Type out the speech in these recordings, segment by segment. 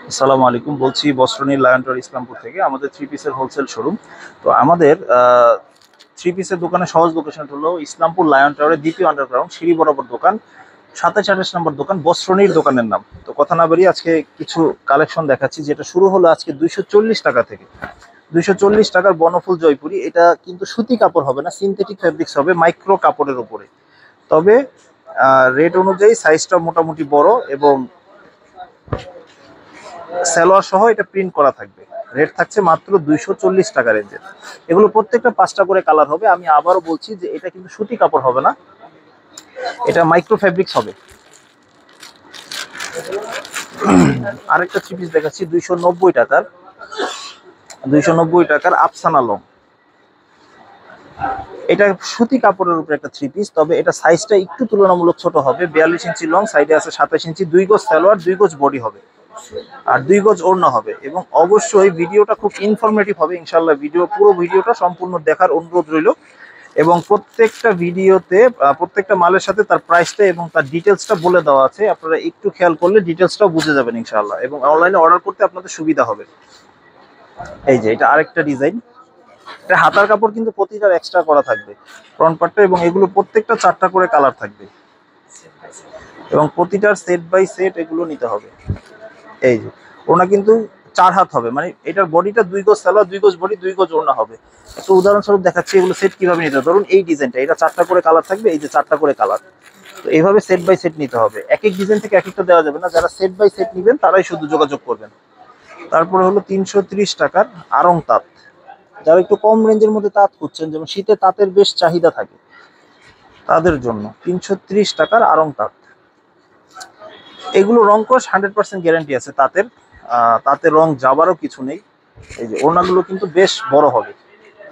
আসসালামু আলাইকুম। বলছি বস্ত্রনীল লায়ন টাওয়ার ইসলামপুর থেকে। আমাদের থ্রি পিসের হোলসেল শোরুম। তো আমাদের থ্রি পিসের দোকানের সহজ লোকেশন হলো ইসলামপুর লায়ন টাওয়ারের দ্বিতীয় আন্ডারগ্রাউন্ড সিঁড়ি বরাবর দোকান, 27-28 নম্বর দোকান, বস্ত্রনীল দোকানের নাম। তো কথা না বাড়িয়ে আজকে কিছু কালেকশন দেখাচ্ছি, যেটা শুরু হলো আজকে 240 টাকা থেকে। 240 টাকার বনফুল জয়পুরি। এটা কিন্তু সুতি কাপড় হবে না, সিনথেটিক ফেব্রিক্স হবে, মাইক্রো কাপড়ের উপরে। তবে রেট অনুযায়ী সাইজটা মোটামুটি বড় এবং সালোয়ার সহ এটা প্রিন্ট করা থাকবে। রেট থাকছে মাত্র 240 টাকা রেঞ্জের। এগুলো প্রত্যেকটা 5টা করে কালার হবে। আমি আবারও বলছি যে এটা কিন্তু সুতি কাপড় হবে না, এটা মাইক্রো ফেব্রিক্স হবে। আরেকটা থ্রি পিস দেখাচ্ছি 290 টাকার। 290 টাকার আফসানা লং। এটা সুতি কাপড়ের উপরে একটা থ্রি পিস, তবে এটা সাইজটা একটু তুলনামূলক ছোট হবে। 42 ইঞ্চি লং, সাইডে আছে 27 ইঞ্চি, 2 গজ সালোয়ার, 2 গজ বডি হবে আর 2 গজ ওড়না হবে। এবং অবশ্যই ভিডিওটা খুব ইনফরমেটিভ হবে ইনশাল্লাহ। পুরো ভিডিওটা সম্পূর্ণ দেখার অনুরোধ রইল। এবং প্রত্যেকটা ভিডিওতে প্রত্যেকটা মালের সাথে তার প্রাইসটা এবং তার ডিটেলসটা বলে দেওয়া আছে। আপনারা একটু খেয়াল করলে ডিটেলসটাও বুঝে যাবেন ইনশাল্লাহ, এবং অনলাইনে অর্ডার করতে আপনাদের সুবিধা হবে। এই যে এটা আরেকটা ডিজাইন। এটা হাতার কাপড় কিন্তু প্রতিটার এক্সট্রা করা থাকবে ফ্রন্ট পার্টটা, এবং এগুলো প্রত্যেকটা 4টা করে কালার থাকবে এবং প্রতিটার সেট বাই সেট এগুলো নিতে হবে। এই যে ওড়না কিন্তু 4 হাত হবে, মানে এটার বডিটা 2 গজ সালোয়ার, 2 গজ বডি, 2 গজ ওড়না হবে। তো উদাহরণস্বরূপ দেখাচ্ছি এগুলো সেট কিভাবে নিতে হবে। ধরুন এই ডিজাইনটা, এটা 4টা করে কালার থাকবে, এই যে 4টা করে কালার। তো এইভাবে সেট বাই সেট নিতে হবে, এক এক ডিজাইন থেকে এক একটা দেওয়া যাবে না। যারা সেট বাই সেট নেবেন তারাই শুধু যোগাযোগ করবেন। তারপরে হলো 330 টাকার আড়ং তাঁত। যারা একটু কম রেঞ্জের মধ্যে তাঁত খুঁজছেন, যেমন শীতে তাঁতের বেশ চাহিদা থাকে, তাদের জন্য 330 টাকার আড়ং তাঁত। এগুলো রং কস 100% গ্যারান্টি আছে তাঁতের। তাতে রং যাবারও কিছু নেই। এই যে ওড়নাগুলো কিন্তু বেশ বড় হবে,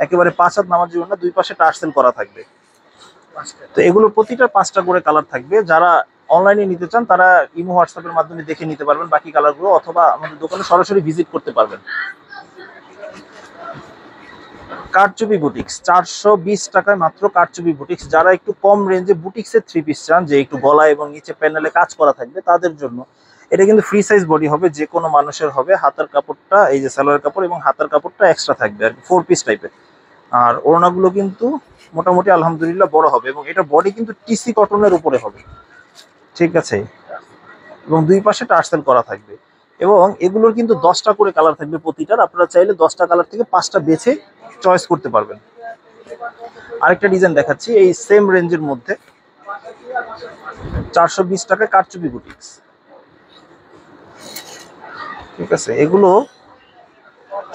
একেবারে 5 হাত নামাজি ওড়না, 2 পাশে টার্সেল করা থাকবে। তো এগুলো প্রতিটা 5টা করে কালার থাকবে। যারা অনলাইনে নিতে চান তারা ইমো হোয়াটসঅ্যাপের মাধ্যমে দেখে নিতে পারবেন বাকি কালারগুলো, অথবা আমাদের দোকানে সরাসরি ভিজিট করতে পারবেন। কারচুপি বুটিক্স 420 টাকায় মাত্র কারচুপি বুটিক্স। যারা একটু কম রেঞ্জে বুটিক্সের থ্রি পিস চান, যে একটু গলা এবং নিচে প্যানেলে কাজ করা থাকবে, তাদের জন্য। এটা কিন্তু ফ্রি সাইজ বডি হবে, যে কোনো মানুষের হবে। হাতার কাপড়টা এই যে সালোয়ার কাপড়, এবং হাতার কাপড়টা এক্সট্রা থাকবে আর 4 পিস টাইপের। আর ওড়নাগুলো কিন্তু মোটামুটি আলহামদুলিল্লাহ বড় হবে, এবং এটা বডি কিন্তু টিসি কটনের উপরে হবে, ঠিক আছে। এবং 2 পাশে টার্সেল করা থাকবে। এবং এগুলোর কিন্তু 10টা করে কালার থাকবে প্রতিটার। আপনারা চাইলে 10টা কালার থেকে 5টা বেছে চয়েস করতে পারবেন। আরেকটা ডিজাইন দেখাচ্ছি এই সেম রেঞ্জের মধ্যে, 420 টাকায় কারচুপি বুটিক্স, ঠিক আছে। এগুলো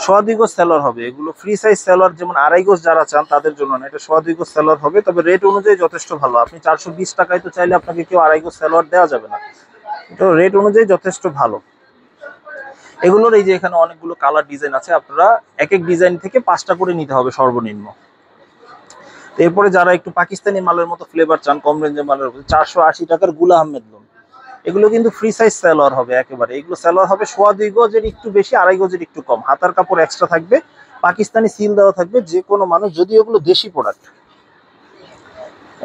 সোয়া 2 গজ সালোয়ার হবে। এগুলো ফ্রি সাইজ সালোয়ার, যেমন 2.5 গজ যারা চান তাদের জন্য না, এটা সোয়া 2 গজ সালোয়ার হবে। তবে রেট অনুযায়ী যথেষ্ট ভালো। আপনি 420 টাকায় তো চাইলে আপনাকে কেউ 2.5 গজ সালোয়ার দেওয়া যাবে না, তো রেট অনুযায়ী যথেষ্ট ভালো। এগুলোর এই যে এখানে অনেকগুলো কালার ডিজাইন আছে, আপনারা এক এক ডিজাইন থেকে 5টা করে নিতে হবে সর্বনিম্ন। এরপরে যারা একটু পাকিস্তানি মালের মতো ফ্লেভার চান, কম রেঞ্জের মালের মধ্যে, 480 টাকার গুলা আহমেদ লোন। এগুলো কিন্তু ফ্রি সাইজ সালোয়ার হবে একেবারে। এগুলো সালোয়ার হবে সোয়া 2 গজের একটু বেশি, 2.5 গজের একটু কম। হাতার কাপড় এক্সট্রা থাকবে, পাকিস্তানি সিল দেওয়া থাকবে, যে কোনো মানুষ, যদি এগুলো দেশি প্রোডাক্ট।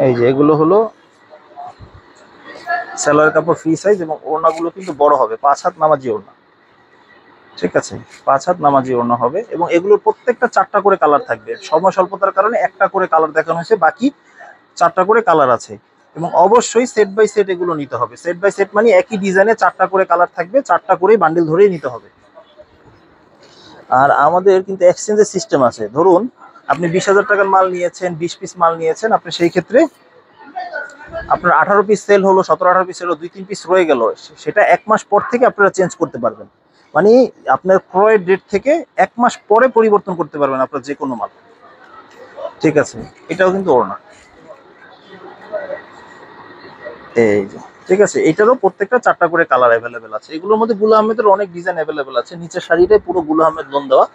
এই যে এগুলো হলো সালোয়ার কাপড় ফ্রি সাইজ, এবং ওড়নাগুলো কিন্তু বড় হবে, 5 হাত নামাজি ওড়না, ঠিক আছে। 5 হাত নামাজি ওড়না হবে। এবং এগুলোর প্রত্যেকটা 4টা করে কালার থাকবে। সময় স্বল্পতার কারণে একটা করে কালার দেখানো হয়েছে, বাকি 4টা করে কালার আছে। এবং অবশ্যই সেট বাই সেট এগুলো নিতে হবে। সেট বাই সেট মানে একই ডিজাইনে 4টা করে কালার থাকবে, 4টা করেই বান্ডিল ধরেই নিতে হবে। আর আমাদের কিন্তু এক্সচেঞ্জের সিস্টেম আছে। ধরুন আপনি 20,000 টাকার মাল নিয়েছেন, 20 পিস মাল নিয়েছেন, আপনি সেই ক্ষেত্রে আপনার 18 পিস সেল হলো, 17-18 পিস হলো, 2-3 পিস রয়ে গেল, সেটা 1 মাস পর থেকে আপনারা চেঞ্জ করতে পারবেন। মানে আপনার ক্রয়ের ডেট থেকে 1 মাস পরে পরিবর্তন করতে পারবেন আপনার যে কোনো মাল, ঠিক আছে। এটাও কিন্তু ওড়না, এই যে, ঠিক আছে। এটারও প্রত্যেকটা 4টা করে কালার অ্যাভেলেবেল আছে। এগুলোর মধ্যে গুলো আহমেদের অনেক ডিজাইন অ্যাভেলেবেল আছে। নিচের শাড়িটাই পুরো গুলো আহমেদ লোন দেওয়া,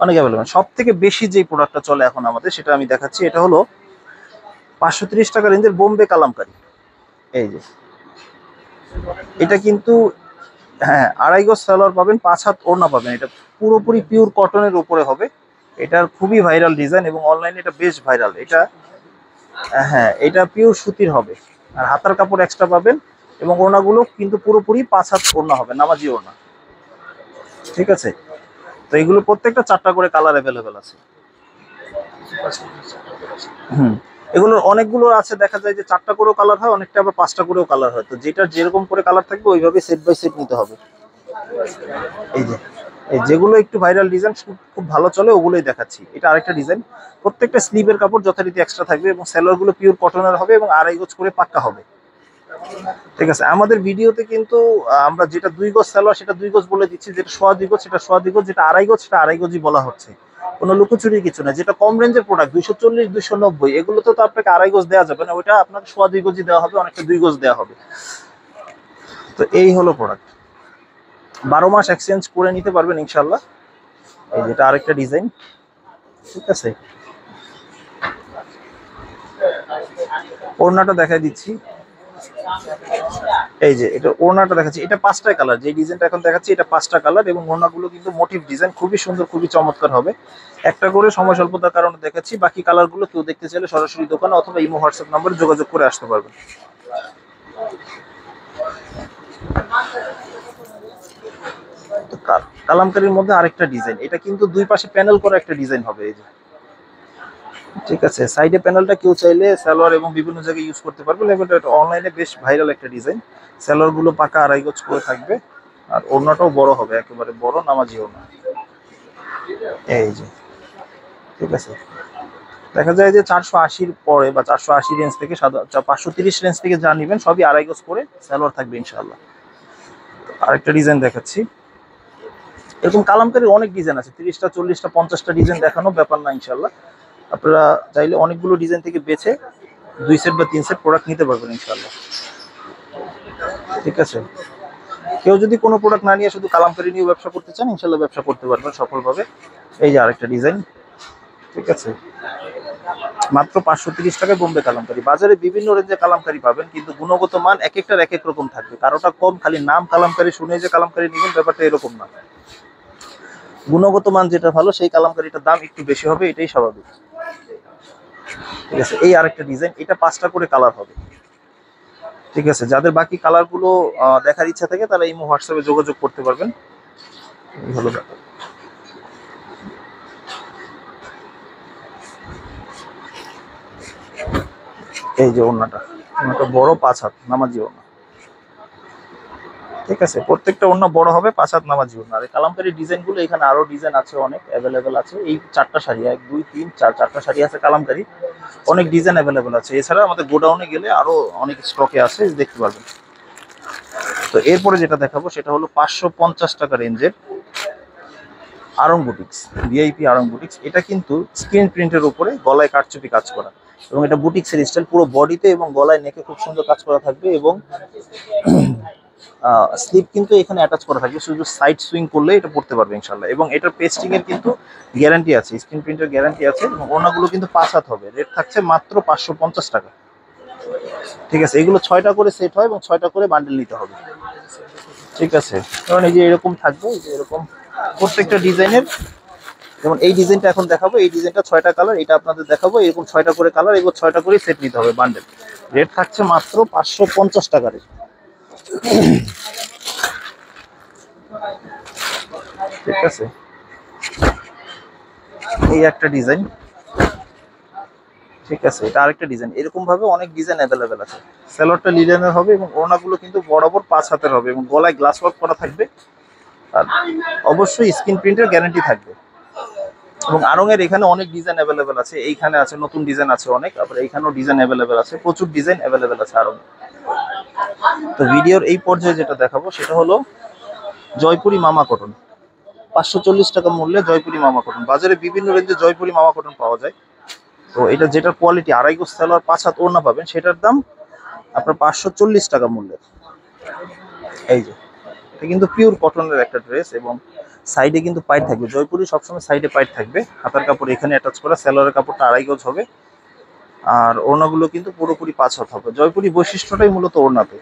অনেক অ্যাভেলেবেল। সব থেকে বেশি যে প্রোডাক্টটা চলে এখন আমাদের, সেটা আমি দেখাচ্ছি। এটা হলো 530 টাকা রেঞ্জের বোম্বে কালামকারী। এই যে এটা কিন্তু, হ্যাঁ, 2.5 গজ সালোয়ার পাবেন, 5 হাত ওড়না পাবেন। এটা পুরোপুরি পিওর কটনের উপরে হবে। এটার খুবই ভাইরাল ডিজাইন, এবং অনলাইনে এটা বেশ ভাইরাল। এটা, হ্যাঁ, এটা পিওর সুতির হবে। আর হাতার কাপড় এক্সট্রা পাবেন, এবং ওড়নাগুলো কিন্তু পুরোপুরি 5 হাত ওড়না হবে, নামাজি ওড়না। ঠিক আছে, তো এগুলো প্রত্যেকটা 4টা করে কালার অ্যাভেলেবেল আছে। এগুলোর অনেকগুলো আছে, দেখা যায় যে 4টা করেও কালার হয়, অনেকটা আবার 5টা করেও কালার হয়। তো যেটা যেরকম করে কালার থাকবে ওইভাবে সেট বাই সেট নিতে হবে। এই যে যেগুলো একটু ভাইরাল ডিজাইন খুব ভালো চলে ওগুলোই দেখাচ্ছি। এটা আরেকটা ডিজাইন, প্রত্যেকটা স্লিভের কাপড় যথারীতি এক্সট্রা থাকবে এবং সেলোয়ার গুলো পিওর কটনের হবে এবং 2.5 গজ করে পাক্কা হবে। ঠিক আছে, আমাদের ভিডিওতে কিন্তু আমরা যেটা 2 গজ সালোয়ার সেটা 2 গজ বলে দিচ্ছি, যেটা 1.25 গজ সেটা 1.25 গজ, যেটা 2.5 গজ সেটা 2.5 গজই বলা হচ্ছে। কোনো লুকোচুরি কিছু না। যেটা কম রেঞ্জের প্রোডাক্ট 240 290 এগুলোতে তো আপনাকে 2.5 গজ দেওয়া যাবে না, ওইটা আপনাকে 1.25 গজই দেওয়া হবে, অনেকটা 2 গজ দেওয়া হবে। তো এই হলো প্রোডাক্ট, 12 মাস এক্সচেঞ্জ করে নিতে পারবেন ইনশাল্লাহ। এই যেটা আরেকটা ডিজাইন, ঠিক আছে, ওড়নাটা দেখাই দিচ্ছি। এই যে এটা ওড়নাটা দেখাচ্ছি, এটা 5টা কালার, যে ডিজাইনটা এখন দেখাচ্ছি এটা 5টা কালার এবং ওড়নাগুলো কিন্তু মোটিভ ডিজাইন, খুবই সুন্দর, খুবই চমৎকার হবে। একটা করে সময় স্বল্পতার কারণে দেখাচ্ছি, বাকি কালারগুলো কেউ দেখতে চাইলে সরাসরি দোকানে অথবা ইমো হোয়াটসঅ্যাপ নম্বরে যোগাযোগ করে আসতে পারবেন। কালামকারীর মধ্যে আরেকটা ডিজাইন, এটা কিন্তু 2 পাশে প্যানেল করা একটা ডিজাইন হবে। এই যে, ঠিক আছে, সাইডে প্যানেলটা কেউ চাইলে সালোয়ার এবং বিভিন্ন জায়গায় ইউজ করতে পারবেন এবং এটা অনলাইনে বেশ ভাইরাল একটা ডিজাইন। সালোয়ার গুলো পাকা 2.5 গজ করে থাকবে আর ওড়নাটাও বড় হবে, একেবারে বড় নামাজি ওড়না। এই যে, ঠিক আছে, দেখা যায় যে 480 পরে বা 480 রেঞ্জ থেকে 530 রেঞ্জ থেকে যা নেবেন সবই 2.5 গজ করে সালোয়ার থাকবে ইনশাআল্লাহ। আরেকটা ডিজাইন দেখাচ্ছি, এরকম কালামকারীর অনেক ডিজাইন আছে, 30টা 40টা 50টা ডিজাইন দেখানো ব্যাপার না ইনশাআল্লাহ। আপনারা চাইলে অনেকগুলো ডিজাইন থেকে বেছে 2 সেট বা 3 সেট প্রোডাক্ট নিতে পারবেন ইনশাআল্লাহ। ঠিক আছে, কেউ যদি কোনো প্রোডাক্ট না নিয়ে শুধু কালামকারী নিয়ে ব্যবসা করতে চান ইনশাআল্লাহ ব্যবসা করতে পারবেন সফলভাবে। এই যে আরেকটা ডিজাইন, ঠিক আছে, মাত্র 530 টাকায় বোম্বে কালামকারী। বাজারে বিভিন্ন রেঞ্জে কালামকারী পাবেন, কিন্তু গুণগত মান এক একটার এক এক রকম থাকবে, কারোটা কম, খালি নাম কালামকারী শুনে যে কালামকারী নেবেন ব্যাপারটা এরকম না। গুণগত মান যেটা ভালো সেই কালামকারীটার দাম একটু বেশি হবে, এটাই স্বাভাবিক। ঠিক আছে, এই আরেকটা ডিজাইন, এটা 5টা করে কালার হবে। ঠিক আছে, যাদের বাকি কালার গুলো দেখার ইচ্ছা থাকে তারা ইমো হোয়াটসঅ্যাপে যোগাযোগ করতে পারবেন। এই হলো ব্যাপার। এই যে ওড়নাটা বড় 5 হাত নামাজি ওড়না। ঠিক আছে, প্রত্যেকটা ওড়না বড় হবে, 5 হাত নামাজি ওড়না। আর কালামকারী ডিজাইন গুলো এখানে আরো ডিজাইন আছে, অনেক অ্যাভেলেবেল আছে। এই 4টা শাড়ি, 1 2 3 4, 4টা শাড়ি আছে কালামকারী, অনেক ডিজাইন অ্যাভেলেবেল আছে। এছাড়া আমাদের গোডাউনে গেলে আরো অনেক স্টকে আছে, দেখতে পারবেন। তো এরপরে যেটা দেখাবো সেটা হলো 550 টাকা রেঞ্জের Aarong boutiques, VIP Aarong boutiques. এটা কিন্তু স্ক্রিন প্রিন্টের উপরে গলায় কারচুপি কাজ করা এবং এটা বুটিক্সের স্টাইল, পুরো বডিতে এবং গলায় নেকে খুব সুন্দর কাজ করা থাকবে এবং স্লিপ কিন্তু এখানে অ্যাটাচ করা থাকবে, শুধু সাইড সুইং করলে এটা পড়তে পারবে ইনশাআল্লাহ। এবং এটার পেস্টিং এর কিন্তু গ্যারান্টি আছে, স্ক্রিন প্রিন্টের গ্যারান্টি আছে এবং ওড়নাগুলো কিন্তু 5 হাত হবে। রেট থাকছে মাত্র 550 টাকা। ঠিক আছে, এগুলো 6টা করে সেট হয় এবং 6টা করে বান্ডেল নিতে হবে। ঠিক আছে, কারণ এই যে এরকম থাকবে, এই যে এরকম প্রত্যেকটা ডিজাইনের, যেমন এই ডিজাইনটা এখন দেখাবো, এই ডিজাইনটা 6টা কালার, এটা আপনাদের দেখাবো, এরকম 6টা করে কালার, এগুলো 6টা করে সেট নিতে হবে বান্ডেল। রেট থাকছে মাত্র 550 টাকার। ঠিক আছে, এই একটা ডিজাইন। ঠিক আছে, এটা আরেকটা ডিজাইন, এরকম ভাবে অনেক ডিজাইন অ্যাভেলেবেল আছে। সালোয়ারটা লিলেনের হবে এবং ওড়নাগুলো কিন্তু বরাবর 5 হাতের হবে এবং গলায় গ্লাস ওয়ার্ক করা থাকবে আর অবশ্যই স্ক্রিন প্রিন্টের গ্যারান্টি থাকবে। এবং আরং এর এখানে অনেক ডিজাইন অ্যাভেলেবেল আছে, এইখানে আছে নতুন ডিজাইন আছে অনেক, তারপরে এইখানেও ডিজাইন অ্যাভেলেবেল আছে, প্রচুর ডিজাইন অ্যাভেলেবেল আছে আরং। তো ভিডিওর এই পর্যায়ে যেটা দেখাবো সেটা হলো জয়পুরি মামা কটন, 540 টাকা মূল্যে জয়পুরি মামা কটন। বাজারে বিভিন্ন রেঞ্জে জয়পুরি মামা কটন পাওয়া যায়। তো এটা যেটার কোয়ালিটি 2.5 গজ সালোয়ার 5 হাত ওড়না পাবেন, সেটার দাম আপনার 540 টাকা মূল্যের। এই যে, এটা কিন্তু পিওর কটনের একটা ড্রেস এবং সাইডে কিন্তু পাইট থাকবে। জয়পুরি সবসময় সাইডে পাইট থাকবে, হাতার কাপড় এখানে অ্যাটাচ করা, সালোয়ারের কাপড়টা 2.5 গজ হবে আর ওড়নাগুলো কিন্তু পুরোপুরি 5 হাত হবে। জয়পুরি বৈশিষ্ট্যটাই মূলত ওড়নাতে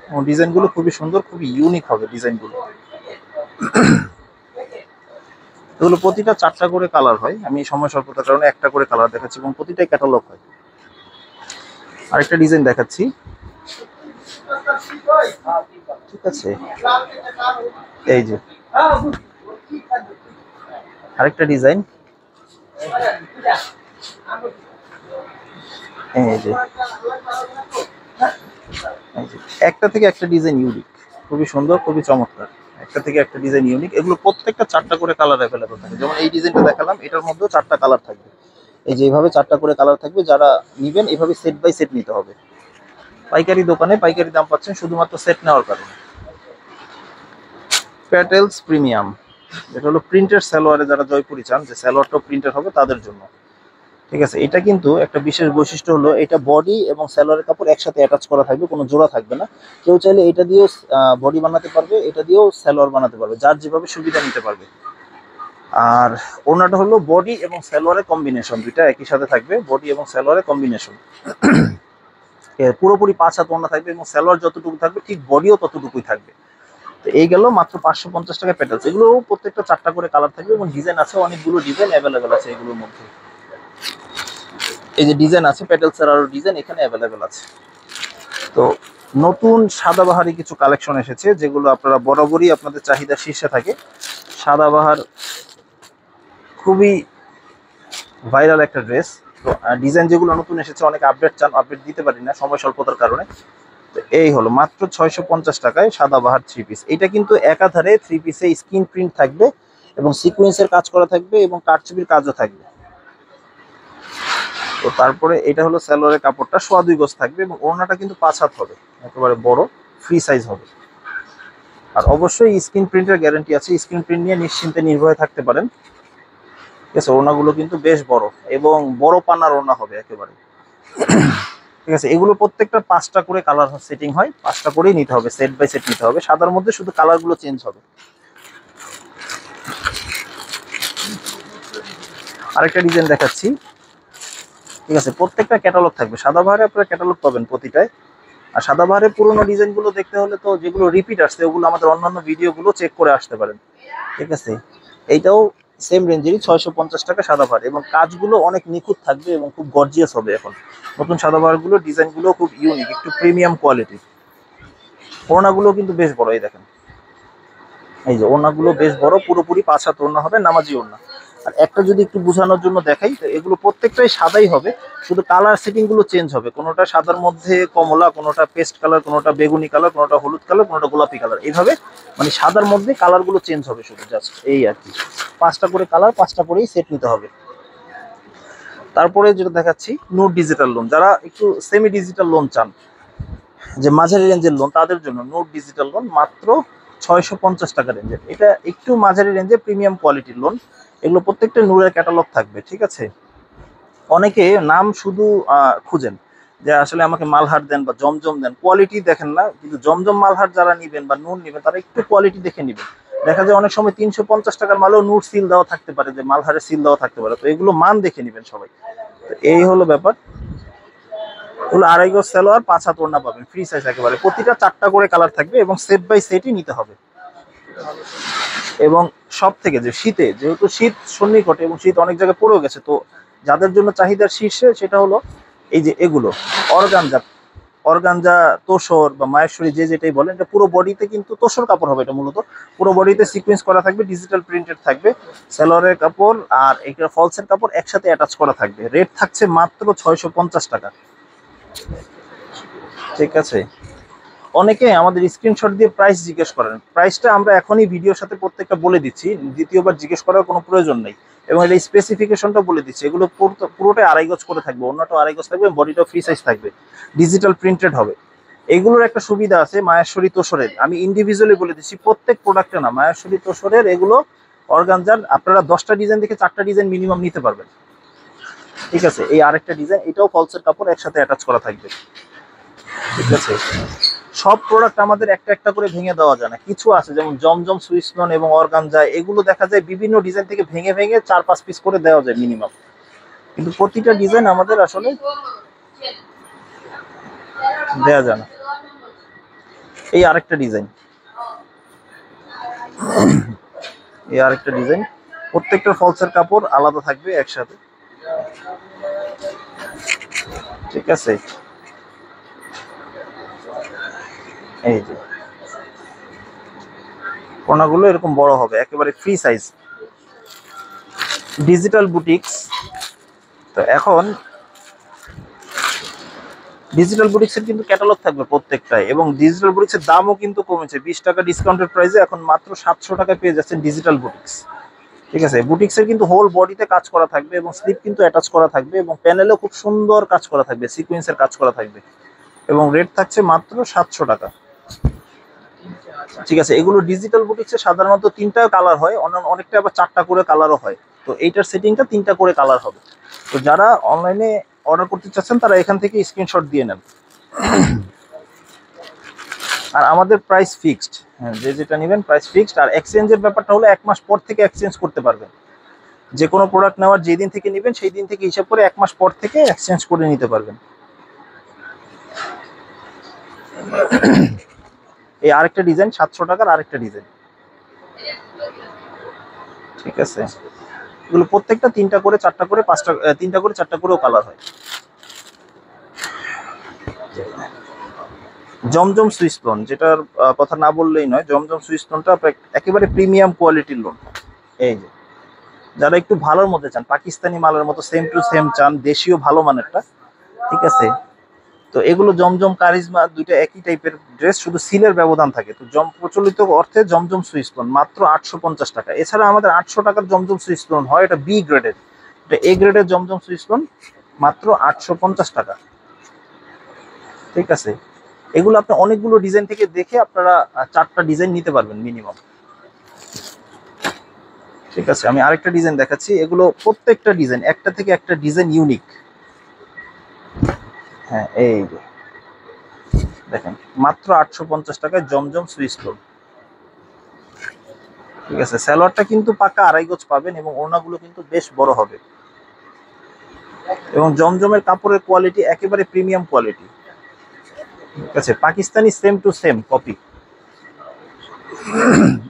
এবং ডিজাইনগুলো খুবই সুন্দর, খুবই ইউনিক হবে ডিজাইনগুলো। এগুলো প্রতিটা 4টা করে কালার হয়, আমি সময় স্বল্পতার কারণে একটা করে কালার দেখাচ্ছি এবং প্রতিটাই ক্যাটালগ হয়। আরেকটা ডিজাইন দেখাচ্ছি, ঠিক আছে, এই যে আরেকটা ডিজাইন, এই যে একটা থেকে একটা ডিজাইন ইউনিক, খুবই সুন্দর, খুবই চমৎকার। একটা থেকে একটা ডিজাইন ইউনিক। এগুলো প্রত্যেকটা 4টা করে কালার অ্যাভেলেবল থাকে। যেমন এই ডিজাইনটা দেখালাম, এটার মধ্যেও 4টা কালার থাকবে। এই যে এইভাবে 4টা করে কালার থাকবে। যারা নিবেন এভাবে সেট বাই সেট নিতে হবে। পাইকারি দোকানে পাইকারি দাম পাচ্ছেন শুধুমাত্র সেট নেওয়ার কারণে। প্যাটেলস প্রিমিয়াম, এটা হলো প্রিন্টের সালোয়ারে, যারা জয়পুরি চান যে সালোয়ারটাও প্রিন্টের হবে তাদের জন্য। ঠিক আছে, এটা কিন্তু একটা বিশেষ বৈশিষ্ট্য হলো এটা বডি এবং সালোয়ারের কাপড় একসাথে অ্যাটাচ করা থাকবে, কোনো জোড়া থাকবে না। কেউ চাইলে এটা দিয়েও বডি বানাতে পারবে, এটা দিয়েও সালোয়ার বানাতে পারবে, যার যেভাবে সুবিধা নিতে পারবে। আর ওনাটা হলো বডি এবং সালোয়ারের কম্বিনেশন, দুইটা একই সাথে থাকবে, বডি এবং সালোয়ারের কম্বিনেশন। পুরোপুরি 5 হাত ওড়না থাকবে এবং সালোয়ার যতটুকু থাকবে ঠিক বডিও ততটুকুই থাকবে। তো এই গেল মাত্র 550 টাকা প্যাটেলস। এগুলো প্রত্যেকটা 4টা করে কালার থাকবে এবং ডিজাইন আছে, অনেকগুলো ডিজাইন অ্যাভেলেবেল আছে এগুলোর মধ্যে। এই যে ডিজাইন আছে প্যাটেলসের, আরো ডিজাইন এখানে অ্যাভেলেবেল আছে। তো নতুন সাদাবাহারি কিছু কালেকশন এসেছে, যেগুলো আপনারা বরাবরই আপনাদের চাহিদা শীর্ষে থাকে। সাদাবাহার খুবই ভাইরাল একটা ড্রেস। তো ডিজাইন যেগুলো নতুন এসেছে, অনেক আপডেট চান, আপডেট দিতে পারি না সময় স্বল্পতার কারণে। তো এই হলো মাত্র 650 টাকায় সাদাবাহার 3 পিস। এটা কিন্তু একাধারে 3 পিসে স্ক্রিন প্রিন্ট থাকবে এবং সিকোয়েন্সের কাজ করা থাকবে এবং কারচুপির কাজও থাকবে। তো তারপরে এটা হলো সালোয়ারের কাপড়টা, 2.25 গজ থাকবে এবং ওড়নাটা কিন্তু 5 হাত হবে, একেবারে বড় ফ্রি সাইজ হবে। আর অবশ্যই স্ক্রিন প্রিন্টের গ্যারান্টি আছে, স্ক্রিন প্রিন্ট নিয়ে নিশ্চিন্তে নির্ভয়ে থাকতে পারেন। ঠিক আছে, ওড়নাগুলো কিন্তু বেশ বড় এবং বড় পানার ওড়না হবে একেবারে। ঠিক আছে, এগুলো প্রত্যেকটা 5টা করে কালার সেটিং হয়, 5টা করেই নিতে হবে, সেট বাই সেট নিতে হবে। সাদার মধ্যে শুধু কালারগুলো চেঞ্জ হবে। আরেকটা ডিজাইন দেখাচ্ছি। ঠিক আছে, প্রত্যেকটা ক্যাটালগ থাকবে। সাদাবাহারে আপনারা ক্যাটালগ পাবেন প্রতিটায়। আর সাদাবাহারের পুরোনো ডিজাইনগুলো দেখতে হলে তো যেগুলো রিপিট আসছে ওগুলো আমাদের অন্যান্য ভিডিওগুলো চেক করে আসতে পারেন। ঠিক আছে, এইটাও সেম রেঞ্জেরই 650 টাকা সাদাবাহার, এবং কাজগুলো অনেক নিখুঁত থাকবে এবং খুব গর্জিয়াস হবে। এখন নতুন সাদাবাহারগুলো ডিজাইনগুলো খুব ইউনিক, একটু প্রিমিয়াম কোয়ালিটি। ওড়নাগুলো কিন্তু বেশ বড়, এই দেখেন, এই যে ওড়নাগুলো বেশ বড়, পুরোপুরি 5 হাত ওড়না হবে, নামাজি ওড়না। আর একটা যদি একটু বোঝানোর জন্য দেখাই, তো এগুলো প্রত্যেকটাই সাদাই হবে, শুধু কালার সেটিং গুলো চেঞ্জ হবে। কোনোটা সাদার মধ্যে কমলা, কোনোটা পেস্ট কালার, কোনোটা বেগুনি কালার, কোনোটা হলুদ কালার, কোনোটা গোলাপি কালার, এইভাবে মানে সাদার মধ্যে কালার গুলো চেঞ্জ হবে শুধু, জাস্ট এই আর কি। 5টা করে কালার, 5টা করেই সেট নিতে হবে। তারপরে যেটা দেখাচ্ছি, নোট ডিজিটাল লোন, যারা একটু সেমি ডিজিটাল লোন চান, যে মাঝারি রেঞ্জের লোন, তাদের জন্য নোট ডিজিটাল লোন মাত্র 650 টাকা রেঞ্জের। এটা একটু মাঝারি রেঞ্জে প্রিমিয়াম কোয়ালিটির লোন। এগুলো প্রত্যেকটা নূরের ক্যাটালগ থাকবে। ঠিক আছে, অনেকে নাম শুধু খুঁজেন যে আসলে আমাকে মালহার দেন বা জমজম দেন, কোয়ালিটি দেখেন না। কিন্তু জমজম মালহার যারা নিবেন বা নূর নিবেন, তারা একটু কোয়ালিটি দেখে নিবেন। দেখা যায় অনেক সময় 350 টাকার মালেও নূর সিল দেওয়া থাকতে পারে, যে মালহারের সিল দেওয়া থাকতে পারে। তো এগুলো মান দেখে নিবেন সবাই। তো এই হলো ব্যাপার। ওগুলো 2.5 গজ সালোয়ার, 5 হাত ওড়না পাবেন, ফ্রি সাইজ একেবারে। প্রতিটা 4টা করে কালার থাকবে এবং সেট বাই সেটই নিতে হবে। এবং সব থেকে যে শীতে, যেহেতু শীত সন্নিকটে এবং শীত অনেক জায়গায় পড়েও গেছে, তো যাদের জন্য চাহিদার শীর্ষে সেটা হলো এই যে এগুলো অর্গানজা। অর্গানজা, তোসর বা মায়েশ্বরী, যে যেটাই বলেন, এটা পুরো বডিতে কিন্তু তোসর কাপড় হবে। এটা মূলত পুরো বডিতে সিকোয়েন্স করা থাকবে, ডিজিটাল প্রিন্টেড থাকবে। সালোয়ারের কাপড় আর এটা ফলসের কাপড় একসাথে অ্যাটাচ করা থাকবে। রেট থাকছে মাত্র 650 টাকা। ঠিক আছে, অনেকে আমাদের স্ক্রিনশট দিয়ে প্রাইস জিজ্ঞেস করেন, প্রাইসটা আমরা এখনই ভিডিওর সাথে প্রত্যেকটা বলে দিচ্ছি, দ্বিতীয়বার জিজ্ঞেস করার কোনো প্রয়োজন নেই। এবং এটা স্পেসিফিকেশনটা বলে দিচ্ছি, এগুলো পুরোটাই 2.5 গজ করে থাকবে, অন্যটা 2.5 গজ থাকবে, বডিটা ফ্রি সাইজ থাকবে, ডিজিটাল প্রিন্টেড হবে। এগুলোর একটা সুবিধা আছে মায়েশ্বরী তোসরের, আমি ইন্ডিভিজুয়ালি বলে দিচ্ছি, প্রত্যেক প্রোডাক্টে না, মায়েশ্বরী তোসরের এগুলো অর্গানজার আপনারা 10টা ডিজাইন থেকে 4টা ডিজাইন মিনিমাম নিতে পারবেন। ঠিক আছে, এই আরেকটা ডিজাইন, এটাও ফলসের কাপড় একসাথে অ্যাটাচ করা থাকবে। ঠিক আছে, সব প্রোডাক্ট আমাদের একটা একটা করে ভেঙে দেওয়া যায় না, কিছু আছে যেমন জমজম, সুইসলন এবং অর্গানজা, এগুলো দেখা যায় বিভিন্ন ডিজাইন থেকে ভেঙে ভেঙে 4-5 পিস করে দেওয়া যায় মিনিমাম। কিন্তু প্রতিটা ডিজাইন আমাদের আসলে দেওয়া যায় না। এই আরেকটা ডিজাইন, এই আরেকটা ডিজাইন, প্রত্যেকটা ফলসের কাপড় আলাদা থাকবে একসাথে। ঠিক আছে, এই যে কোনাগুলো এরকম বড় হবে, একেবারে ফ্রি সাইজ। Digital boutiques. তো এখন ডিজিটাল বুটিক্সের কিন্তু ক্যাটালগ থাকবে প্রত্যেকটাই, এবং ডিজিটাল বুটিক্সের দামও কিন্তু কমেছে। 20 টাকা ডিসকাউন্টেড প্রাইসে এখন মাত্র 700 টাকায় পেয়ে যাচ্ছেন ডিজিটাল বুটিক্স। ঠিক আছে, বুটিক্সের কিন্তু হোল বডিতে কাজ করা থাকবে এবং স্লিপ কিন্তু অ্যাটাচ করা থাকবে, এবং প্যানেলেও খুব সুন্দর কাজ করা থাকবে, সিকোয়েন্সের কাজ করা থাকবে, এবং রেট থাকছে মাত্র 700 টাকা। ঠিক আছে, এগুলো ডিজিটাল বুটিক্সে সাধারণত 3টা কালার হয়, অনেকটা আবার 4টা করে কালারও হয়। তো এইটার সেটিংটা 3টা করে কালার হবে। তো যারা অনলাইনে অর্ডার করতে চাচ্ছেন তারা এখান থেকে স্ক্রিনশট দিয়ে নেন। আর আমাদের প্রাইস ফিক্সড, হ্যাঁ, যেটা নেবেন প্রাইস ফিক্সড। আর এক্সচেঞ্জের ব্যাপারটা হলো 1 মাস পর থেকে এক্সচেঞ্জ করতে পারবেন। যে কোনো প্রোডাক্ট নেওয়ার যেদিন থেকে নেবেন সেই দিন থেকে হিসাব করে 1 মাস পর থেকে এক্সচেঞ্জ করে নিতে পারবেন। এই আরেকটা ডিজাইন 700 টাকার আরেকটা ডিজাইন। ঠিক আছে, এগুলো প্রত্যেকটা 3টা করে 4টা করে 5টা, 3টা করে 4টা করেও কালার হয়। জমজম সুইস লোন, যেটার কথা না বললেই নয়, জমজম সুইস লোনটা একেবারে প্রিমিয়াম কোয়ালিটির লোন। এই যে যারা একটু ভালোর মধ্যে চান, পাকিস্তানি মালের মতো সেম টু সেম চান, দেশীয় ভালো মানেরটা, ঠিক আছে, তো এগুলো জমজম কারিজমা দুইটা একই টাইপের ড্রেস, শুধু সিলের ব্যবধান থাকে। তো প্রচলিত অর্থে জমজম সুইস লোন মাত্র 850 টাকা। এছাড়া আমাদের 800 টাকার জমজম সুইস লোন হয়, এটা বি গ্রেডের। এটা এ গ্রেডের জমজম সুইস লোন মাত্র 850 টাকা। ঠিক আছে, এগুলো আপনি অনেকগুলো ডিজাইন থেকে দেখে আপনারা 4টা ডিজাইন নিতে পারবেন মিনিমাম। ঠিক আছে, আমি আরেকটা ডিজাইন দেখাচ্ছি। এগুলো প্রত্যেকটা ডিজাইন একটা থেকে একটা ডিজাইন ইউনিক। হ্যাঁ, এই যে দেখেন মাত্র 850 টাকায় জমজম সুইস লোন। ঠিক আছে, সালোয়ারটা কিন্তু পাকা 2.5 গজ পাবেন, এবং ওড়নাগুলো কিন্তু বেশ বড় হবে, এবং জমজমের কাপড়ের কোয়ালিটি একেবারে প্রিমিয়াম কোয়ালিটি। ঠিক আছে, Pakistani same to same copy,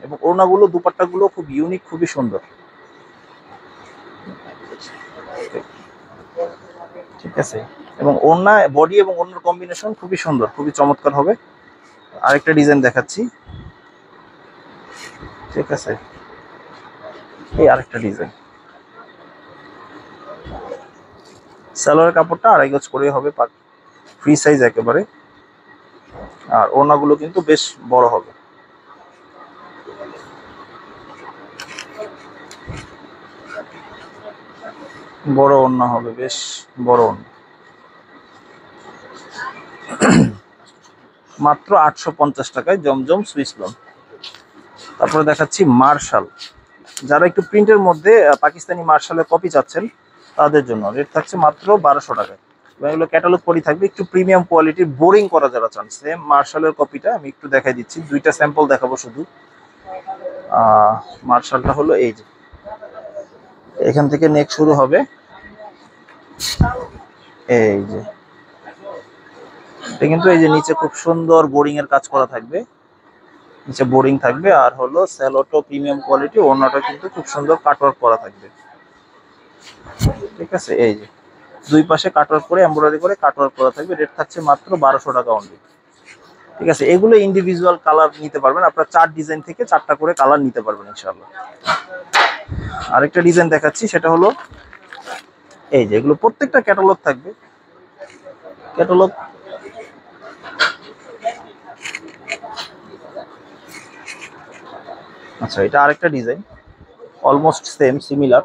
এবং ওড়নাগুলো দুপাট্টাগুলো খুব ইউনিক, খুবই সুন্দর। ঠিক আছে, এবং ওড়না বডি এবং ওড়নার কম্বিনেশন খুবই সুন্দর, খুবই চমৎকার হবে। আরেকটা ডিজাইন দেখাচ্ছি। ঠিক আছে, এই আরেকটা ডিজাইন। সালোয়ারের কাপড়টা 2.5 গজ করে হবে, ফ্রি সাইজ একেবারে, আর ওড়নাগুলো কিন্তু বেশ বড় হবে। বড় ওড়না হবে, বেশ বড় ওড়না। মাত্র 850 টাকায় জমজম সুইস লোন। তারপরে দেখাচ্ছি মার্শাল। যারা একটু প্রিন্টের মধ্যে পাকিস্তানি মার্শালের কপি চাচ্ছেন তাদের জন্য রেট থাকছে মাত্র 1200 টাকায়। এবং এগুলো ক্যাটালগ পরি থাকবে, একটু প্রিমিয়াম কোয়ালিটির, বোরিং করা যারা চান। সেম মার্শালের কপিটা আমি একটু দেখাই দিচ্ছি, 2টা স্যাম্পল দেখাবো শুধু। মার্শালটা হলো এই যে, এখান থেকে নেক শুরু হবে, এই যে এটা কিন্তু এই যে নিচে খুব সুন্দর বোরিং এর কাজ করা থাকবে, নিচে বোরিং থাকবে, আর হলো স্যালোটো প্রিমিয়াম কোয়ালিটি, ওড়নাটা কিন্তু খুব সুন্দর কাটওয়ার্ক করা থাকবে। ঠিক আছে, এই যে দুই পাশে কাটওয়ার্ক করে এমব্রয়ডারি করে কাটওয়ার্ক করা থাকবে। রেট থাকছে মাত্র 1200 টাকা অনলি। ঠিক আছে, এগুলো ইন্ডিভিজুয়াল কালার নিতে পারবেন আপনারা, 4 ডিজাইন থেকে 4টা করে কালার নিতে পারবেন ইনশাআল্লাহ। আরেকটা ডিজাইন দেখাচ্ছি, সেটা হলো এই যে, এগুলো প্রত্যেকটা ক্যাটালগ থাকবে, ক্যাটালগ। আচ্ছা, এটা আরেকটা ডিজাইন, অলমোস্ট সেম, সিমিলার,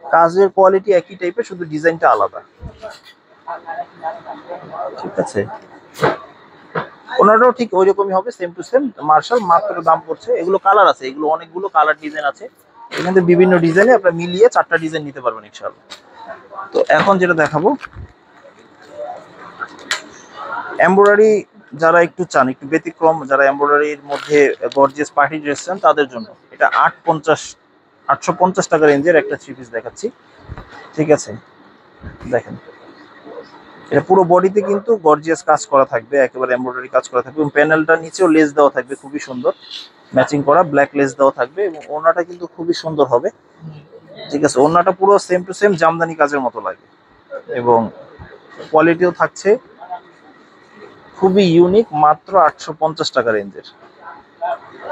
কাজের কোয়ালিটি একই টাইপের, শুধু ডিজাইনটা আলাদা। ঠিক আছে, ওনারাও ঠিক ওই রকমই হবে, সেম টু সেম মার্শাল। মাত্র দাম পড়ছে, এগুলো কালার আছে, এগুলো অনেকগুলো কালার ডিজাইন আছে, এখান থেকে বিভিন্ন ডিজাইনে আপনারা মিলিয়ে 4টা ডিজাইন নিতে পারবেন ইনশাআল্লাহ। তো এখন যেটা দেখাবো, এমব্রয়ডারি যারা একটু চান, একটু ব্যতিক্রম, যারা এমব্রয়ডারির মধ্যে গর্জিয়াস পার্টি ড্রেস চান তাদের জন্য এটা 850 টাকা রেঞ্জের একটা 3 পিস দেখাচ্ছি। ঠিক আছে, দেখেন এটা পুরো বডিতে কিন্তু গর্জিয়াস কাজ করা থাকবে, একেবারে এমব্রয়ডারি কাজ করা থাকবে, এবং প্যানেলটা নিচেও লেস দেওয়া থাকবে, খুবই সুন্দর ম্যাচিং করা ব্ল্যাক লেস দেওয়া থাকবে, এবং ওড়নাটা কিন্তু খুবই সুন্দর হবে। ঠিক আছে, ওড়নাটা পুরো সেম টু সেম জামদানি কাজের মতো লাগে, এবং কোয়ালিটিও থাকছে খুবই ইউনিক, মাত্র 850 টাকা রেঞ্জের।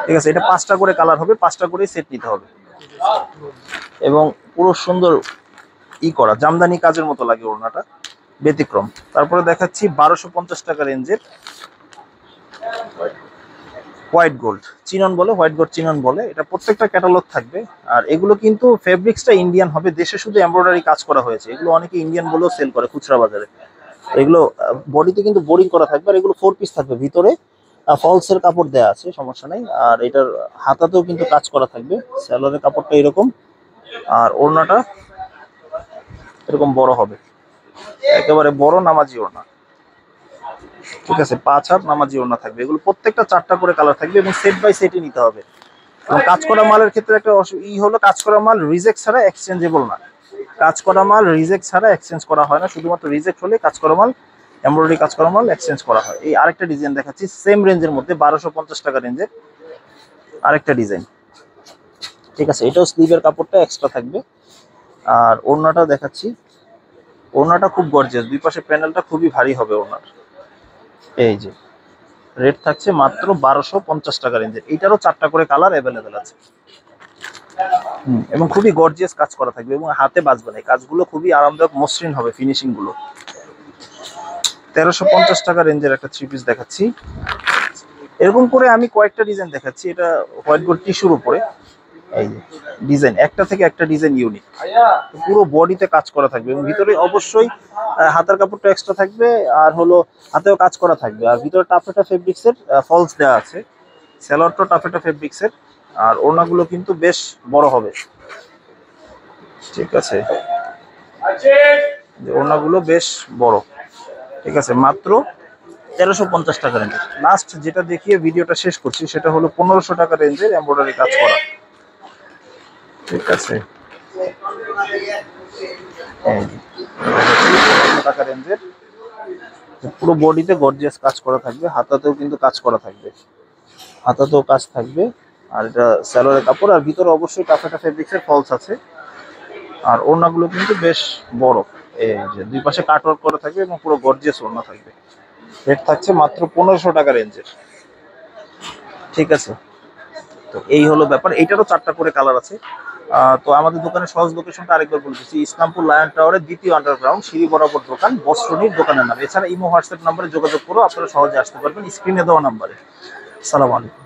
ঠিক আছে, এটা 5টা করে কালার হবে, 5টা করে সেট নিতে হবে। এবং পুরো সুন্দর করা জামদানি কাজের মতো লাগে ওড়নাটা, ব্যতিক্রম। তারপরে দেখাচ্ছি 1250 টাকা রেঞ্জের হোয়াইট গোল্ড চিনন বলে, হোয়াইট গোল্ড চিনন বলে। এটা প্রত্যেকটা ক্যাটালগ থাকবে। আর এগুলো কিন্তু ফেব্রিক্সটা ইন্ডিয়ান হবে, দেশে শুধু এমব্রয়ডারি কাজ করা হয়েছে। এগুলো অনেকে ইন্ডিয়ান বলেও সেল করে খুচরা বাজারে। এগুলো বডিতে কিন্তু বোরিং করা থাকবে, আর এগুলো 4 পিস থাকবে, ভিতরে ফলসের কাপড় দেওয়া আছে, সমস্যা নেই। আর এটার হাতাতেও কিন্তু কাজ করা থাকবে, স্যালোয়ারের কাপড়টা এরকম, আর ওড়নাটা এরকম বড় হবে, একেবারে বড় নামাজি ওড়না। ঠিক আছে, 5 হাত নামাজি ওড়না থাকবে। এগুলো প্রত্যেকটা 4টা করে কালার থাকবে এবং সেট বাই সেটই নিতে হবে। এবং কাজ করা মালের ক্ষেত্রে একটা হলো, কাজ করা মাল রিজেক্ট ছাড়া এক্সচেঞ্জেবল না। কাজ করা মাল রিজেক্ট ছাড়া এক্সচেঞ্জ করা হয় না, শুধুমাত্র রিজেক্ট হলে কাজ করা মাল, এমব্রয়ডারি কাজ করা মাল এক্সচেঞ্জ করা হয়। এই আরেকটা ডিজাইন দেখাচ্ছি সেম রেঞ্জের মধ্যে, 1250 টাকা রেঞ্জের আরেকটা ডিজাইন। ঠিক আছে, এটাও স্লিভের কাপড়টা এক্সট্রা থাকবে। আর ওড়নাটা দেখাচ্ছি, ওড়নাটা খুব গর্জিয়াস, দুই পাশে প্যানেলটা খুবই ভারী হবে ওড়নার। এই যে রেট থাকছে মাত্র 1250 টাকা রেঞ্জের। এইটারও 4টা করে কালার অ্যাভেলেবেল আছে। এবং খুবই গর্জিয়াস কাজ করা থাকবে এবং হাতে বাজবে না, কাজগুলো খুবই আরামদায়ক, মসৃণ হবে ফিনিশিং গুলো। 1350 টাকা রেঞ্জের একটা 3 পিস দেখাচ্ছি। এরকম করে আমি কয়েকটা ডিজাইন দেখাচ্ছি। এটা হোয়াইট গোল্ড টিস্যুর উপরে, এই ডিজাইন, একটা থেকে একটা ডিজাইন ইউনিক, পুরো বডিতে কাজ করা থাকবে এবং ভিতরে অবশ্যই হাতার কাপড়টা এক্সট্রা থাকবে, আর হলো হাতেও কাজ করা থাকবে। আর ভিতরে টাফেটা ফেব্রিক্সের ফলস দেওয়া আছে, স্যালোয়ারটা টাফেটা ফেব্রিক্সের। আর ওড়নাগুলো কিন্তু বেশ বড় হবে। ঠিক আছে, ওড়নাগুলো বেশ বড়। ঠিক আছে, মাত্র 1350 টাকা রেঞ্জের। লাস্ট যেটা দেখিয়ে ভিডিওটা শেষ করছি সেটা হলো 1500 টাকা রেঞ্জের এমব্রয়ডারি কাজ করা। ঠিক আছে, টাকা রেঞ্জের পুরো বডিতে গর্জিয়াস কাজ করা থাকবে, হাতাতেও কিন্তু কাজ করা থাকবে, হাতাতেও কাজ থাকবে। আর এটা স্যালোয়ারের কাপড়, আর ভিতরে অবশ্যই টাফেটা ফেব্রিক্সের ফলস আছে। আর ওড়নাগুলো কিন্তু বেশ বড়, এই যে দুই পাশে কাটওয়ার্ক করা থাকবে এবং পুরো গর্জিয়াস ওড়না থাকবে। রেট থাকছে মাত্র 1500 টাকা রেঞ্জের। ঠিক আছে, তো এই হলো ব্যাপার। এইটারও 4টা করে কালার আছে। তো আমাদের দোকানের সহজ লোকেশনটা আরেকবার বলতেছি, ইসলামপুর লায়ন টাওয়ারের দ্বিতীয় আন্ডারগ্রাউন্ড সিঁড়ি বরাবর দোকান, বস্ত্রনীর দোকানের নাম। এছাড়া ইমো হোয়াটসঅ্যাপ নাম্বারে যোগাযোগ করে আপনারা সহজে আসতে পারবেন স্ক্রিনে দেওয়া নাম্বারে। আসসালামু আলাইকুম।